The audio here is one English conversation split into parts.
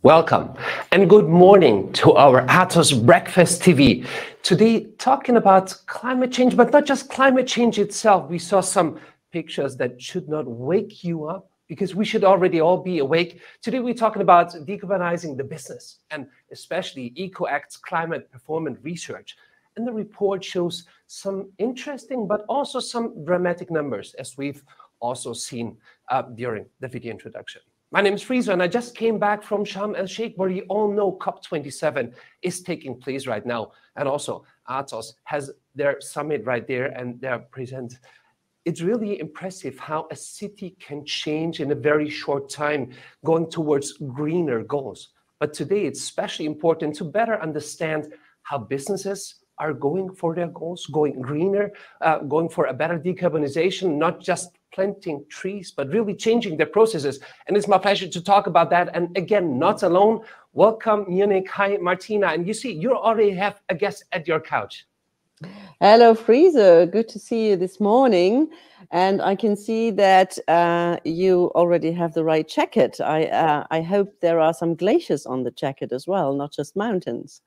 Welcome and good morning to our Atos Breakfast TV. Today, talking about climate change, but not just climate change itself. We saw some pictures that should not wake you up because we should already all be awake. Today, we're talking about decarbonizing the business and especially EcoAct's climate performance research. And the report shows some interesting, but also some dramatic numbers, as we've also seen during the video introduction. My name is Friso, and I just came back from Sharm el-Sheikh, where you all know COP27 is taking place right now. And also, Atos has their summit right there, and they're present. It's really impressive how a city can change in a very short time, going towards greener goals. But today, it's especially important to better understand how businesses are going for their goals, going greener, going for a better decarbonization, not just planting trees, but really changing their processes. And it's my pleasure to talk about that. And again, not alone. Welcome, Munich. Hi, Martina. And you see, you already have a guest at your couch. Hello, Friso. Good to see you this morning. And I can see that you already have the right jacket. I hope there are some glaciers on the jacket as well, not just mountains.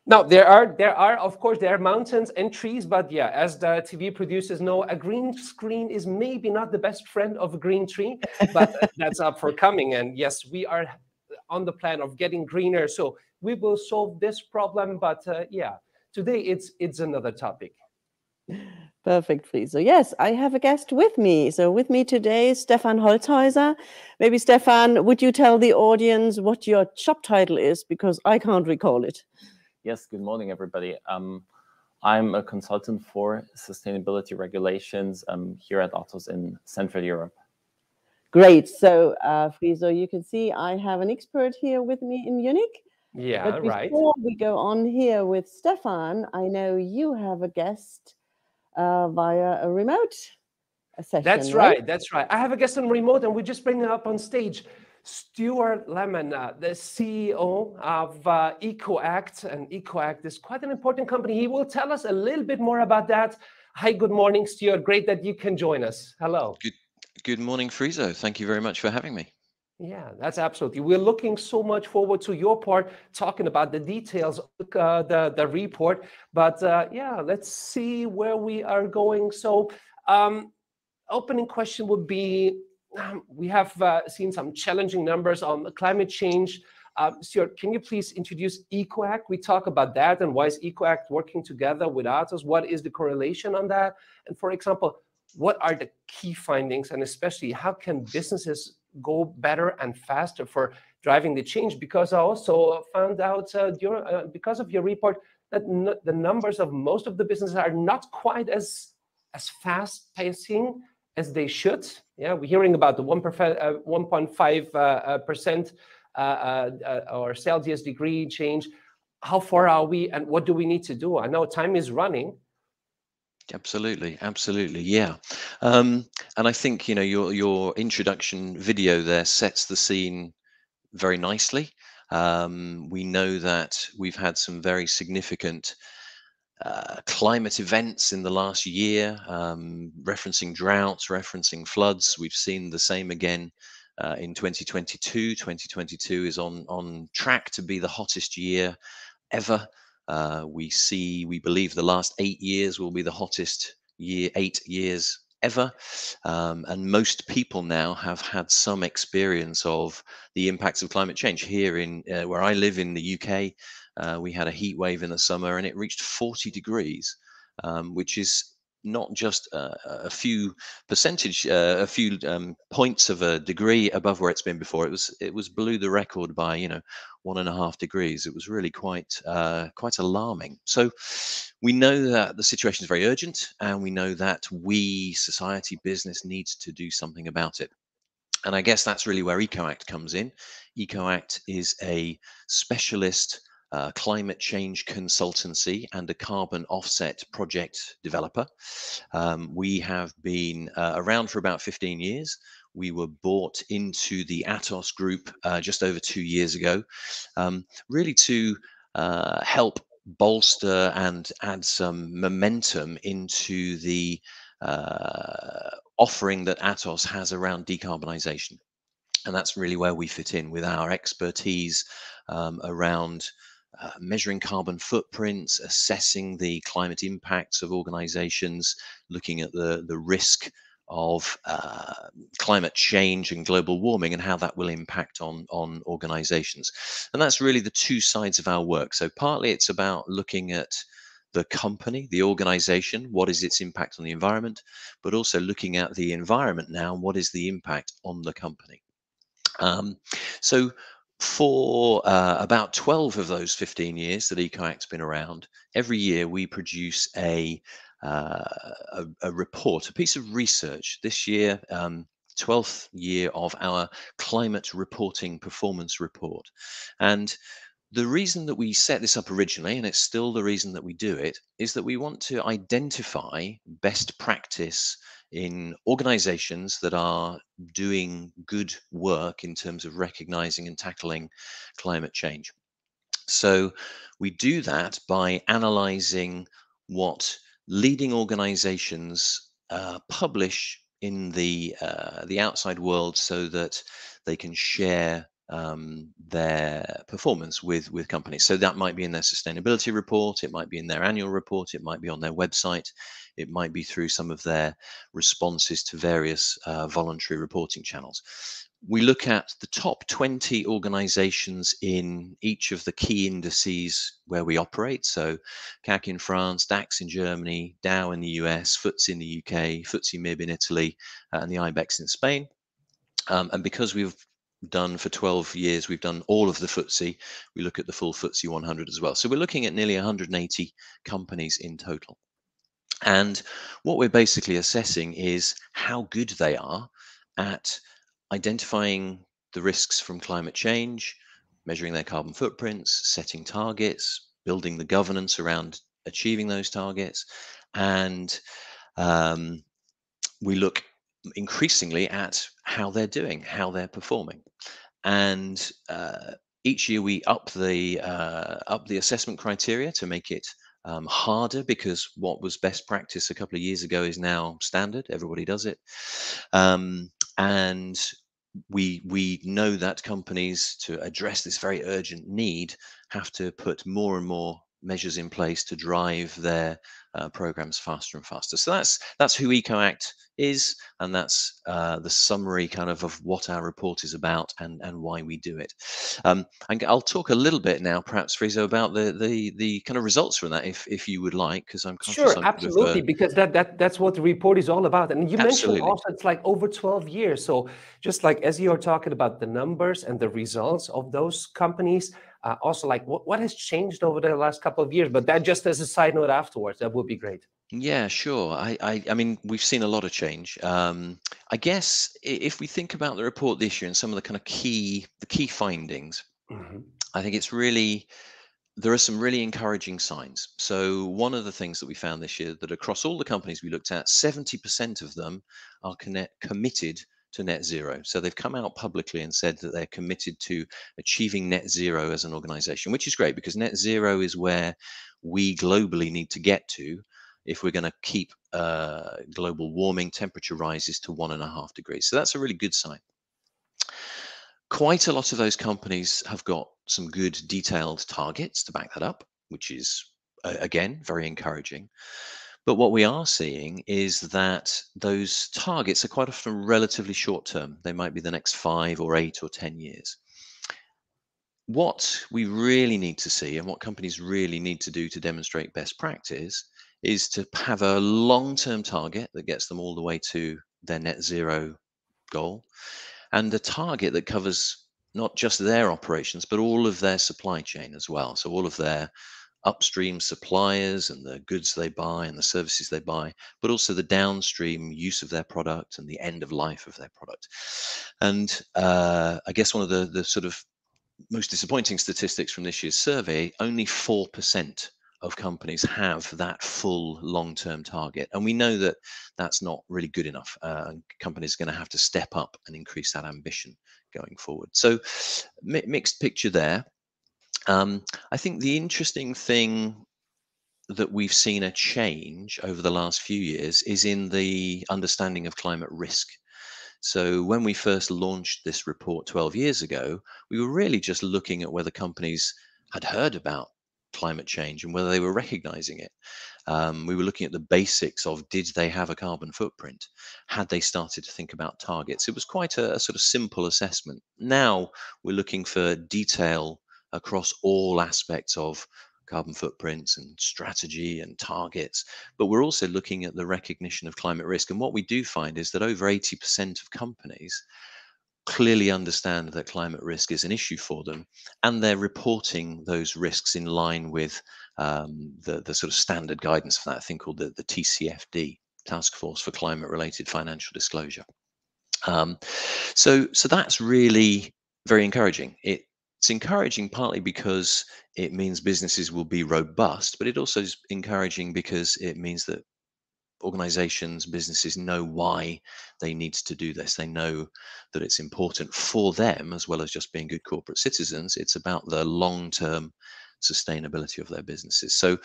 Now, there are, of course, there are mountains and trees, but yeah, as the TV producers know, a green screen is maybe not the best friend of a green tree, but that's up for coming. And yes, we are on the plan of getting greener, so we will solve this problem. But yeah, today it's another topic. Perfect, Friso. Yes, I have a guest with me. So with me today is Stefan Holzhäuser. Maybe, Stefan, would you tell the audience what your job title is? Because I can't recall it. Yes, good morning, everybody. I'm a consultant for sustainability regulations here at Atos in Central Europe. Great. So, Friso, you can see I have an expert here with me in Munich. Yeah, but right. Before we go on here with Stefan, I know you have a guest via a remote session. That's right. That's right. I have a guest on remote, and we just bring him up on stage. Stuart Lemon, the CEO of EcoAct, and EcoAct is quite an important company. He will tell us a little bit more about that. Hi, good morning, Stuart. Great that you can join us. Hello. Good morning, Friso. Thank you very much for having me. Yeah, that's absolutely. We're looking so much forward to your part, talking about the details of the report. But yeah, let's see where we are going. So opening question would be, we have seen some challenging numbers on climate change. Stuart, can you please introduce EcoAct? We talk about that and why is EcoAct working together with Atos? What is the correlation on that? And for example, what are the key findings, and especially how can businesses go better and faster for driving the change? Because I also found out because of your report that the numbers of most of the businesses are not quite as fast pacing as they should. Yeah, we're hearing about the 1.5% or Celsius degree change. How far are we, and what do we need to do? I know time is running. Absolutely, yeah. And I think your introduction video there sets the scene very nicely. We know that we've had some very significant climate events in the last year, referencing droughts, referencing floods. We've seen the same again in 2022. 2022 is on track to be the hottest year ever. We believe the last 8 years will be the hottest 8 years ever. And most people now have had some experience of the impacts of climate change. Here in where I live in the UK, we had a heat wave in the summer and it reached 40 degrees, which is not just a few points of a degree above where it's been before. It was blew the record by 1.5 degrees. It was really quite alarming. So we know that the situation is very urgent, and we know that we, society, business, needs to do something about it. And I guess that's really where EcoAct comes in. EcoAct is a specialist climate change consultancy and a carbon offset project developer. We have been around for about 15 years. We were bought into the Atos group just over 2 years ago, really to help bolster and add some momentum into the offering that Atos has around decarbonization. And that's really where we fit in with our expertise around measuring carbon footprints, assessing the climate impacts of organizations, looking at the risk of climate change and global warming and how that will impact on organizations. And that's really the two sides of our work. So partly it's about looking at the company, the organization, what is its impact on the environment, but also looking at the environment now, what is the impact on the company. So for about 12 of those 15 years that EcoAct's been around, every year we produce a report, a piece of research. This year, 12th year of our climate reporting performance report. And the reason that we set this up originally, and it's still the reason that we do it, is that we want to identify best practice in organizations that are doing good work in terms of recognizing and tackling climate change. So we do that by analyzing what leading organizations publish in the outside world so that they can share their performance with companies. So that might be in their sustainability report, it might be in their annual report, it might be on their website, it might be through some of their responses to various voluntary reporting channels. We look at the top 20 organizations in each of the key indices where we operate. So CAC in France, DAX in Germany, Dow in the US, FTSE in the UK, FTSE MIB in Italy, and the IBEX in Spain. And because we've done for 12 years, we've done all of the FTSE, we look at the full FTSE 100 as well. So we're looking at nearly 180 companies in total. And what we're basically assessing is how good they are at identifying the risks from climate change, measuring their carbon footprints, setting targets, building the governance around achieving those targets. And we look increasingly at how they're doing, how they're performing. And each year we up the assessment criteria to make it harder, because what was best practice a couple of years ago is now standard. Everybody does it. And we know that companies, to address this very urgent need, have to put more and more measures in place to drive their programs faster and faster. So that's who EcoAct is, and that's the summary kind of what our report is about and why we do it. And I'll talk a little bit now, perhaps, Friso, about the kind of results from that, if you would like, because I'm conscious. Sure, absolutely, because that's what the report is all about. And you mentioned also it's like over 12 years. So just like as you're talking about the numbers and the results of those companies, also like what has changed over the last couple of years, but that just as a side note afterwards, that would be great. Yeah, sure. I mean, we've seen a lot of change. I guess if we think about the report this year and some of the kind of key findings, I think it's really, there are some really encouraging signs. So one of the things that we found this year, that across all the companies we looked at, 70% of them are committed to net zero. So they've come out publicly and said that they're committed to achieving net zero as an organization, which is great, because net zero is where we globally need to get to if we're going to keep global warming temperature rises to 1.5 degrees. So that's a really good sign. Quite a lot of those companies have got some good detailed targets to back that up, which is, again, very encouraging. But what we are seeing is that those targets are quite often relatively short term. They might be the next 5 or 8 or 10 years. What we really need to see, and what companies really need to do to demonstrate best practice, is to have a long-term target that gets them all the way to their net zero goal, and a target that covers not just their operations, but all of their supply chain as well. So all of their upstream suppliers and the goods they buy and the services they buy, but also the downstream use of their product and the end of life of their product. And I guess one of the sort of most disappointing statistics from this year's survey, only 4% of companies have that full long-term target. And we know that that's not really good enough. Companies are going to have to step up and increase that ambition going forward. So mixed picture there. I think the interesting thing that we've seen a change over the last few years is in the understanding of climate risk. So when we first launched this report 12 years ago, we were really just looking at whether companies had heard about climate change and whether they were recognizing it. We were looking at the basics of, did they have a carbon footprint? Had they started to think about targets? It was quite a sort of simple assessment. Now we're looking for detail across all aspects of carbon footprints and strategy and targets, but we're also looking at the recognition of climate risk. And what we do find is that over 80% of companies clearly understand that climate risk is an issue for them, and they're reporting those risks in line with the sort of standard guidance for that thing called the TCFD, Task Force for Climate Related Financial Disclosure. So that's really very encouraging. It's encouraging partly because it means businesses will be robust, but it also is encouraging because it means that organizations, businesses know why they need to do this. They know that it's important for them, as well as just being good corporate citizens. It's about the long-term sustainability of their businesses. So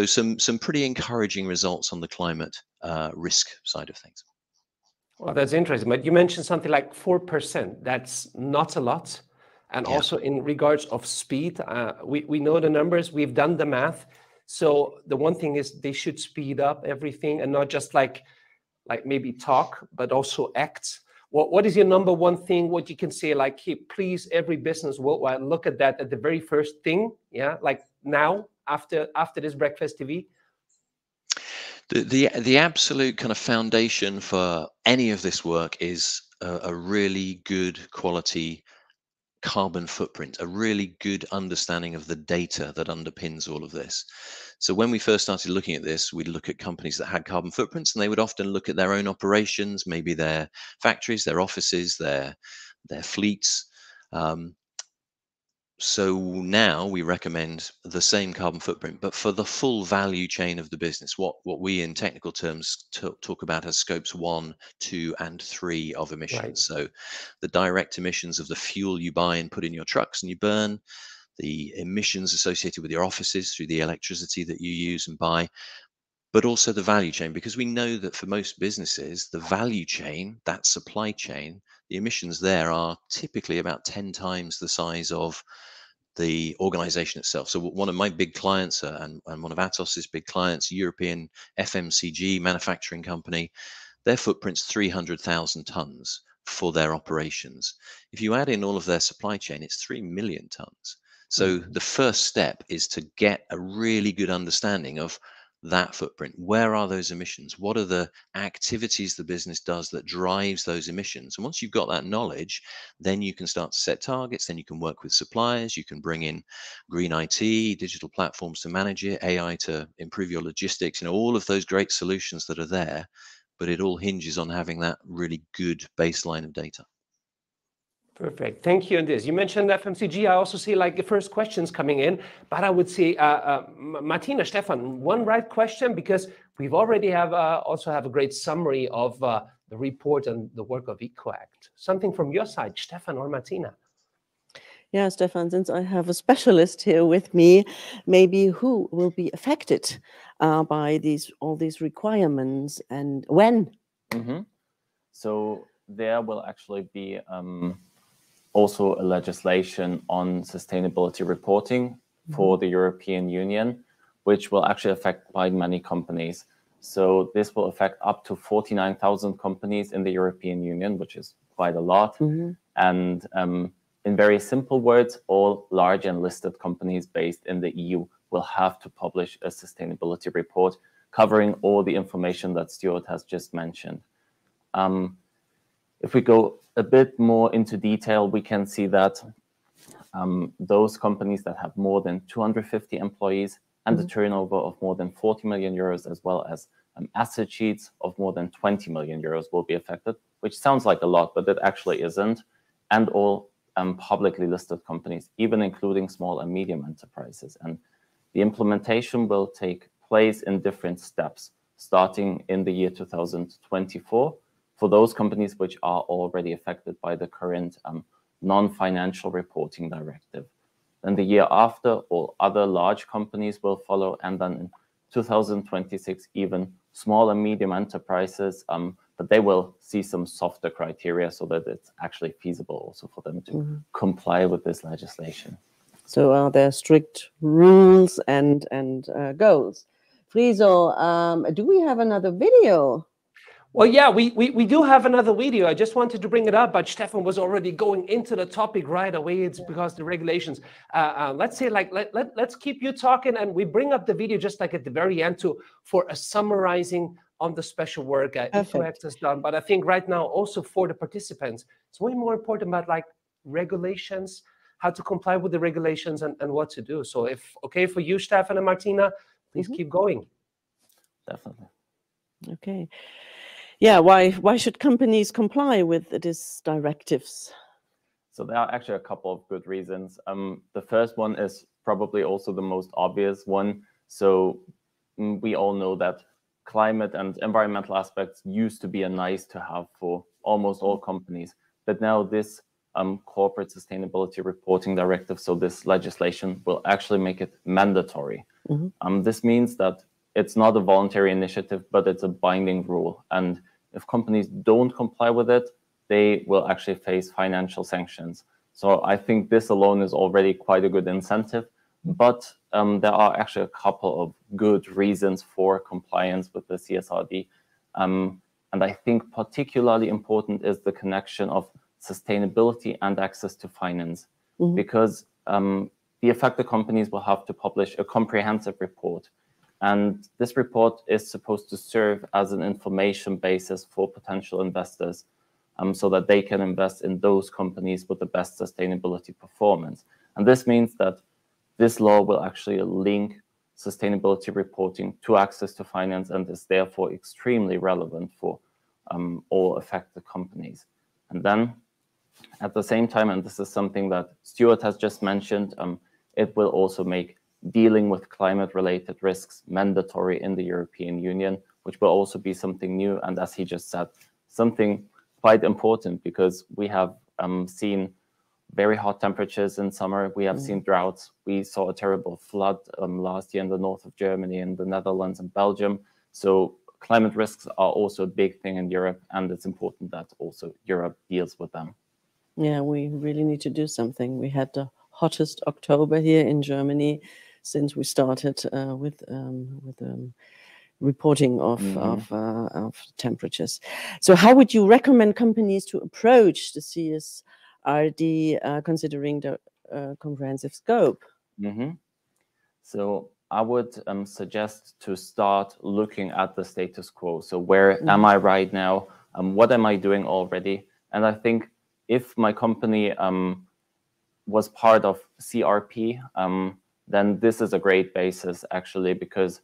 some pretty encouraging results on the climate risk side of things. Well, that's interesting. But you mentioned something like 4%. That's not a lot. And Yeah. also in regards of speed, we know the numbers. We've done the math. So the one thing is they should speed up everything and not just like maybe talk, but also act. What is your number one thing? What you can say, like, hey, please, every business worldwide, look at that at the very first thing. Yeah, like now after this Breakfast TV. The absolute kind of foundation for any of this work is a really good quality carbon footprint, a really good understanding of the data that underpins all of this. So when we first started looking at this, we'd look at companies that had carbon footprints, and they would often look at their own operations, maybe their factories, their offices, their fleets. So now we recommend the same carbon footprint, but for the full value chain of the business, what we in technical terms talk about as scopes 1, 2, and 3 of emissions. Right. So the direct emissions of the fuel you buy and put in your trucks and you burn, the emissions associated with your offices through the electricity that you use and buy, but also the value chain, because we know that for most businesses, the value chain, that supply chain, the emissions there are typically about 10 times the size of the organization itself. So one of my big clients and one of Atos's big clients, European FMCG manufacturing company, their footprint's 300,000 tons for their operations. If you add in all of their supply chain, it's 3 million tons. So the first step is to get a really good understanding of that footprint. Where are those emissions? What are the activities the business does that drives those emissions? And once you've got that knowledge, then you can start to set targets. Then you can work with suppliers. You can bring in green IT, digital platforms to manage it, AI to improve your logistics, all of those great solutions that are there. But it all hinges on having that really good baseline of data. Perfect. Thank you on this. You mentioned FMCG. I also see like the first questions coming in, but I would say, Martina, Stefan, one right question, because we've already also have a great summary of the report and the work of EcoAct. Something from your side, Stefan or Martina? Yeah, Stefan, since I have a specialist here with me, maybe who will be affected by all these requirements and when? Mm-hmm. So there will actually be also a legislation on sustainability reporting for the European Union, which will actually affect quite many companies. So this will affect up to 49,000 companies in the European Union, which is quite a lot. And in very simple words, all large and listed companies based in the EU will have to publish a sustainability report covering all the information that Stuart has just mentioned. If we go a bit more into detail, we can see that those companies that have more than 250 employees and a turnover of more than 40 million euros, as well as asset sheets of more than 20 million euros will be affected, which sounds like a lot, but it actually isn't. And all publicly listed companies, even including small and medium enterprises. And the implementation will take place in different steps, starting in the year 2024, for those companies which are already affected by the current non-financial reporting directive. Then the year after, all other large companies will follow, and then in 2026, even small and medium enterprises, but but they will see some softer criteria so that it's actually feasible also for them to comply with this legislation. So are there strict rules and goals? Friso, do we have another video? Well, yeah, we do have another video. I just wanted to bring it up, but Stefan was already going into the topic right away. It's because the regulations. Let's say, like, let's keep you talking, and we bring up the video just like at the very end for a summarizing on the special work EcoAct's has done. But I think right now also for the participants, it's way more important about like regulations, how to comply with the regulations, and what to do. So if okay for you, Stefan and Martina, please keep going. Definitely. Okay. Yeah, why should companies comply with these directives? So there are actually a couple of good reasons. The first one is probably also the most obvious one. So we all know that climate and environmental aspects used to be a nice to have for almost all companies. But now this corporate sustainability reporting directive, so this legislation will actually make it mandatory. This means that it's not a voluntary initiative, but it's a binding rule. And if companies don't comply with it, they will actually face financial sanctions. So I think this alone is already quite a good incentive, but there are actually a couple of good reasons for compliance with the CSRD. And I think particularly important is the connection of sustainability and access to finance, because the affected companies will have to publish a comprehensive report. And this report is supposed to serve as an information basis for potential investors, so that they can invest in those companies with the best sustainability performance. And this means that this law will actually link sustainability reporting to access to finance and is therefore extremely relevant for all affected companies. And then at the same time, and this is something that Stuart has just mentioned, it will also make dealing with climate-related risks mandatory in the European Union, which will also be something new. And as he just said, something quite important, because we have seen very hot temperatures in summer. We have seen droughts. We saw a terrible flood last year in the north of Germany, in the Netherlands and Belgium. So climate risks are also a big thing in Europe, and it's important that also Europe deals with them. Yeah, we really need to do something. We had the hottest October here in Germany since we started with reporting of temperatures. So how would you recommend companies to approach the CSRD considering the comprehensive scope? So I would suggest to start looking at the status quo. So where am I right now? What am I doing already? And I think if my company was part of CRP, then this is a great basis, actually, because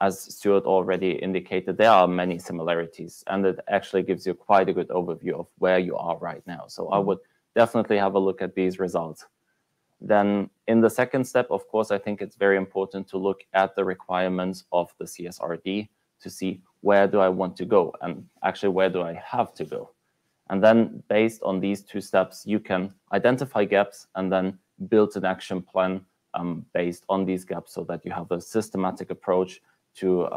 as Stuart already indicated, there are many similarities, and it actually gives you quite a good overview of where you are right now. So I would definitely have a look at these results. Then in the second step, of course, I think it's very important to look at the requirements of the CSRD to see where do I want to go, and actually where do I have to go. And then based on these two steps, you can identify gaps and then build an action plan based on these gaps, so that you have a systematic approach to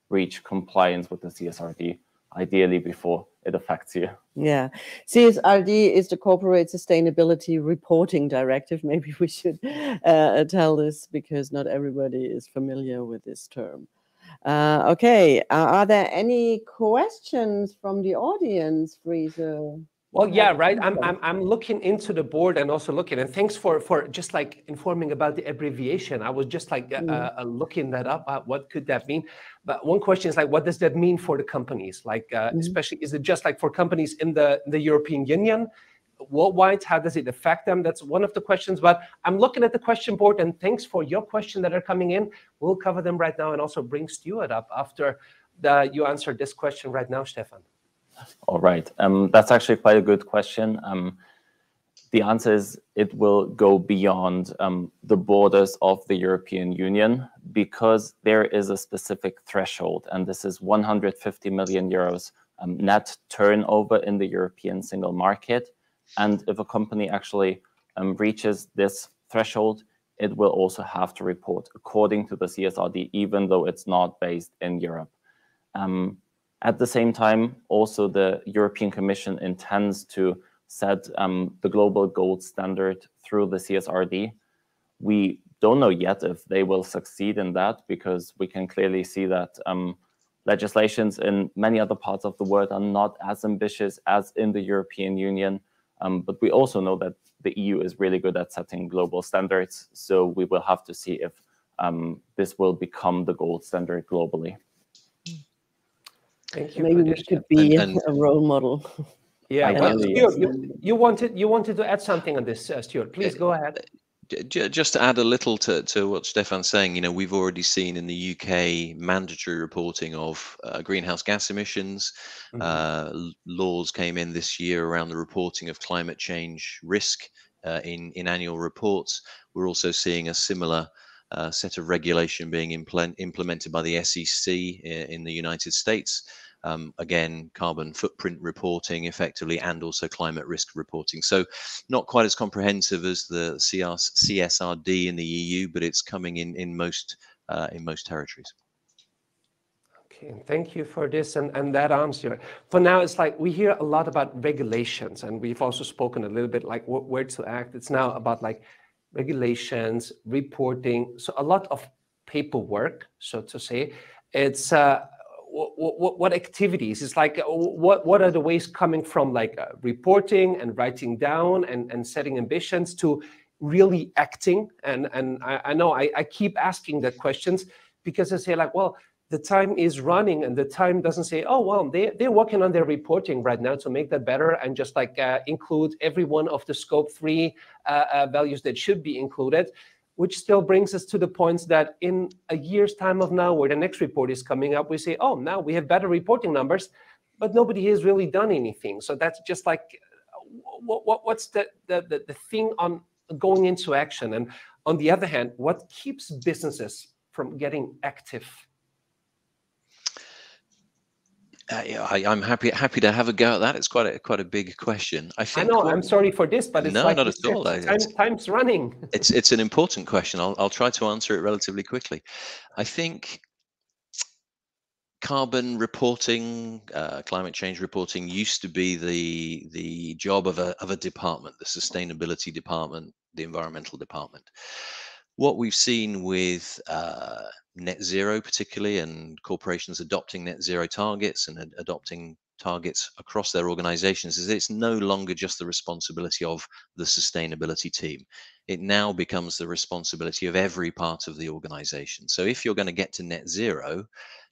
reach compliance with the CSRD, ideally before it affects you. Yeah, CSRD is the Corporate Sustainability Reporting Directive. Maybe we should tell this, because not everybody is familiar with this term. Okay, are there any questions from the audience, Friso? Well, yeah, right. I'm looking into the board and also looking, and thanks for just like informing about the abbreviation. I was just like looking that up. What could that mean? But one question is like, what does that mean for the companies? Like, especially, is it just like for companies in the European Union? Worldwide, how does it affect them? That's one of the questions. But I'm looking at the question board, and thanks for your question that are coming in. We'll cover them right now and also bring Stuart up after you answer this question right now, Stefan. All right. That's actually quite a good question. The answer is it will go beyond the borders of the European Union, because there is a specific threshold, and this is 150 million euros net turnover in the European single market. And if a company actually reaches this threshold, it will also have to report according to the CSRD, even though it's not based in Europe. At the same time, also the European Commission intends to set the global gold standard through the CSRD. We don't know yet if they will succeed in that, because we can clearly see that legislations in many other parts of the world are not as ambitious as in the European Union. But we also know that the EU is really good at setting global standards. So we will have to see if this will become the gold standard globally. Thank you. Maybe we could be a role model. Yeah, Ideally, Stuart, yes. you wanted to add something on this, Stuart. Please go ahead. Just to add a little to what Stefan's saying, you know, we've already seen in the UK mandatory reporting of greenhouse gas emissions. Laws came in this year around the reporting of climate change risk in annual reports. We're also seeing a similar set of regulation being implemented by the SEC in the United States. Again, carbon footprint reporting effectively, and also climate risk reporting. So not quite as comprehensive as the CSRD in the EU, but it's coming in most territories. Okay, thank you for this and that answer. For now, it's like we hear a lot about regulations, and we've also spoken a little bit like where to act. It's now about like regulations, reporting, so a lot of paperwork, so to say. It's what activities? It's like what are the ways coming from like reporting and writing down and setting ambitions to really acting? And I know I keep asking that questions because I say like, well, the time is running, and the time doesn't say, oh, well, they're working on their reporting right now to make that better and just like include every one of the scope 3 values that should be included, which still brings us to the points that in a year's time of now, where the next report is coming up, we say, oh, now we have better reporting numbers, but nobody has really done anything. So that's just like, what's the thing on going into action? And on the other hand, what keeps businesses from getting active? Yeah, I'm happy to have a go at that. It's quite a big question. I think. I know. I'm sorry for this, but it's no, like not at all. Time's running. It's an important question. I'll try to answer it relatively quickly. I think carbon reporting, climate change reporting used to be the job of a department, the sustainability department, the environmental department. What we've seen with net zero, particularly, and corporations adopting net zero targets and adopting targets across their organizations, is it's no longer just the responsibility of the sustainability team. It now becomes the responsibility of every part of the organization. So if you're going to get to net zero,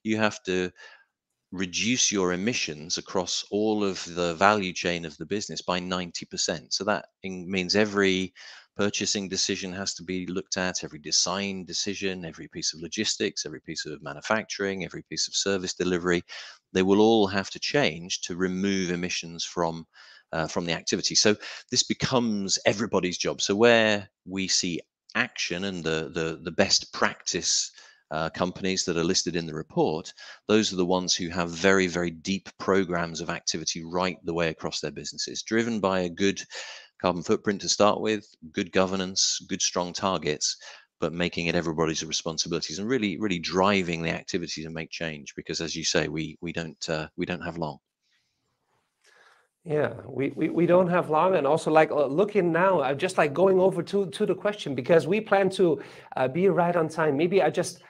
you have to reduce your emissions across all of the value chain of the business by 90%. So that means every purchasing decision has to be looked at, every design decision, every piece of logistics, every piece of manufacturing, every piece of service delivery. They will all have to change to remove emissions from the activity. So this becomes everybody's job. So where we see action and the best practice companies that are listed in the report, those are the ones who have very, very deep programs of activity right the way across their businesses, driven by a good carbon footprint to start with, good governance, good strong targets, but making it everybody's responsibilities and really driving the activity to make change. Because as you say, we don't have long. Yeah, we don't have long, and also like looking now, just like going over to the question, because we plan to be right on time. Maybe I just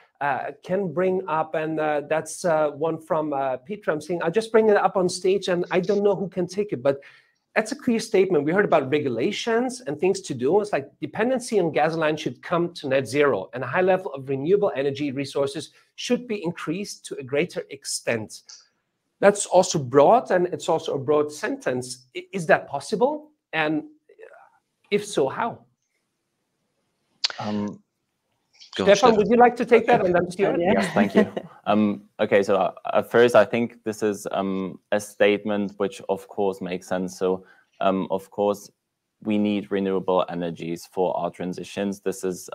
can bring up, and that's one from Peter. I'm saying I'll just bring it up on stage, and I don't know who can take it, but that's a clear statement. We heard about regulations and things to do. It's like dependency on gasoline should come to net zero, and a high level of renewable energy resources should be increased to a greater extent. That's also broad, and it's also a broad sentence. Is that possible? And if so, how? Stefan, would you like to take that? And then Stuart? Yes, thank you. Okay, so at first, I think this is a statement which, of course, makes sense. So, of course, we need renewable energies for our transitions. This is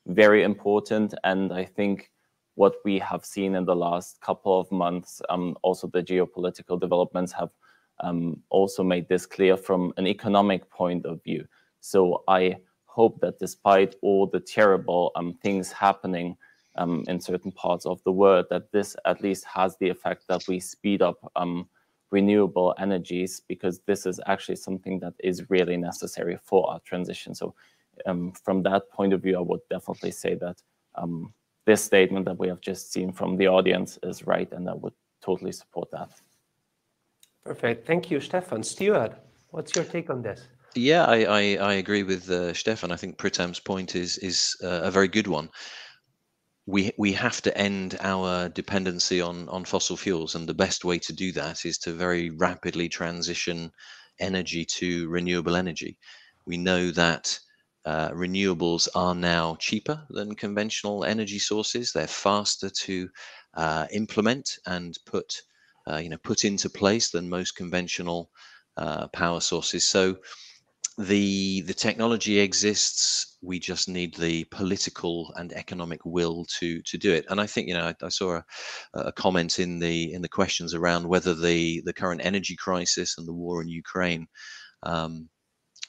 very important. And I think what we have seen in the last couple of months, also the geopolitical developments have also made this clear from an economic point of view. So I hope that despite all the terrible things happening in certain parts of the world, that this at least has the effect that we speed up renewable energies, because this is actually something that is really necessary for our transition. So from that point of view, I would definitely say that this statement that we have just seen from the audience is right, and I would totally support that. Perfect. Thank you, Stefan. Stuart, what's your take on this? Yeah, I agree with Stefan. I think Pritam's point is a very good one. We have to end our dependency on fossil fuels, and the best way to do that is to very rapidly transition energy to renewable energy. We know that renewables are now cheaper than conventional energy sources. They're faster to implement and put into place than most conventional power sources. So the technology exists. We just need the political and economic will to do it. And I think, I saw a comment in the questions around whether the current energy crisis and the war in Ukraine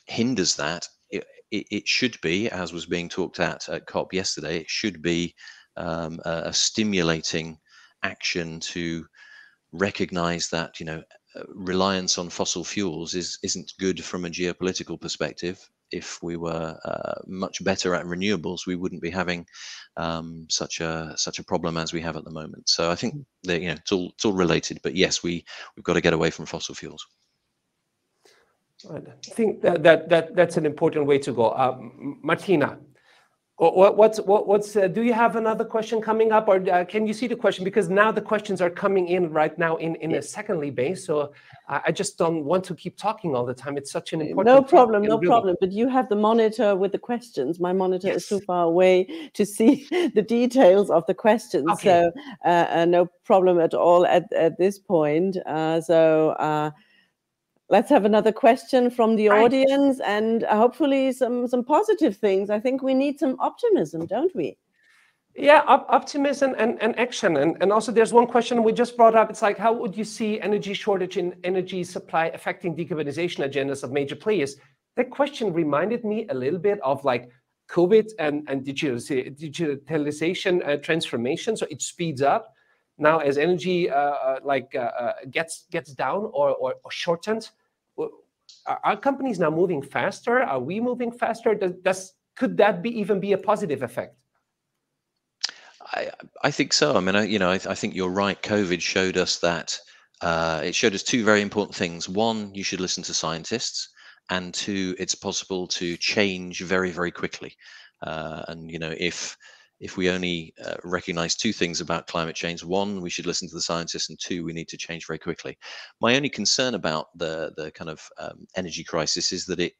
hinders that. It should be, as was being talked at COP yesterday, it should be a stimulating action to recognize that reliance on fossil fuels isn't good from a geopolitical perspective. If we were much better at renewables, we wouldn't be having such a problem as we have at the moment. So I think that it's all related. But yes, we've got to get away from fossil fuels. I think that's an important way to go. Martina, do you have another question coming up, or can you see the question? Because now the questions are coming in right now in a secondly base. So I just don't want to keep talking all the time. It's such an important. No problem. But you have the monitor with the questions. My monitor is too far away to see the details of the questions. Okay. So no problem at all at this point. Let's have another question from the audience, and hopefully some positive things. I think we need some optimism, don't we? Yeah, optimism and action. And also there's one question we just brought up. It's like, how would you see energy shortage and energy supply affecting decarbonization agendas of major players? That question reminded me a little bit of like COVID and digitalization transformation. So it speeds up. Now, as energy gets down or shortened, are companies now moving faster? Are we moving faster? Could that even be a positive effect? I think so. I mean, I think you're right. COVID showed us that it showed us two very important things. One, you should listen to scientists, and two, it's possible to change very, very quickly. And if we only recognize two things about climate change: one, we should listen to the scientists, and two, we need to change very quickly. My only concern about the kind of energy crisis is that it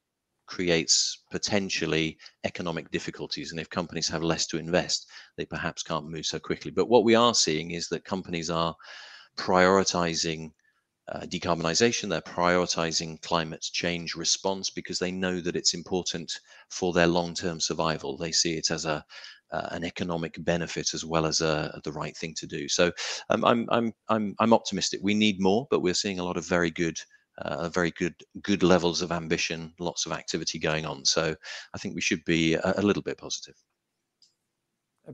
creates potentially economic difficulties, and if companies have less to invest, they perhaps can't move so quickly. But what we are seeing is that companies are prioritizing decarbonization. They're prioritizing climate change response because they know that it's important for their long-term survival. They see it as an economic benefit as well as the right thing to do. So I'm optimistic. We need more, but we're seeing a lot of very good levels of ambition, lots of activity going on. So I think we should be a little bit positive.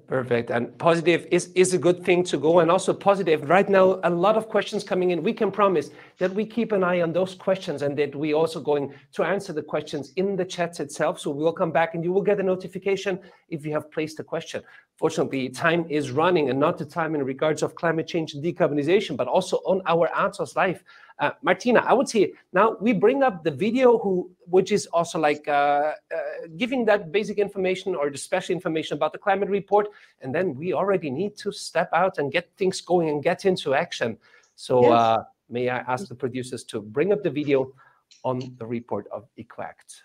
Perfect. And positive is a good thing to go. And also positive, right now, a lot of questions coming in. We can promise that we keep an eye on those questions, and that we also going to answer the questions in the chats itself. So we will come back and you will get a notification if you have placed a question. Fortunately, time is running, and not the time in regards of climate change and decarbonization, but also on our Atos Live. Martina, I would say now we bring up the video which is also like giving that basic information or the special information about the climate report. And then we already need to step out and get things going and get into action. So yes. May I ask the producers to bring up the video on the report of EcoAct.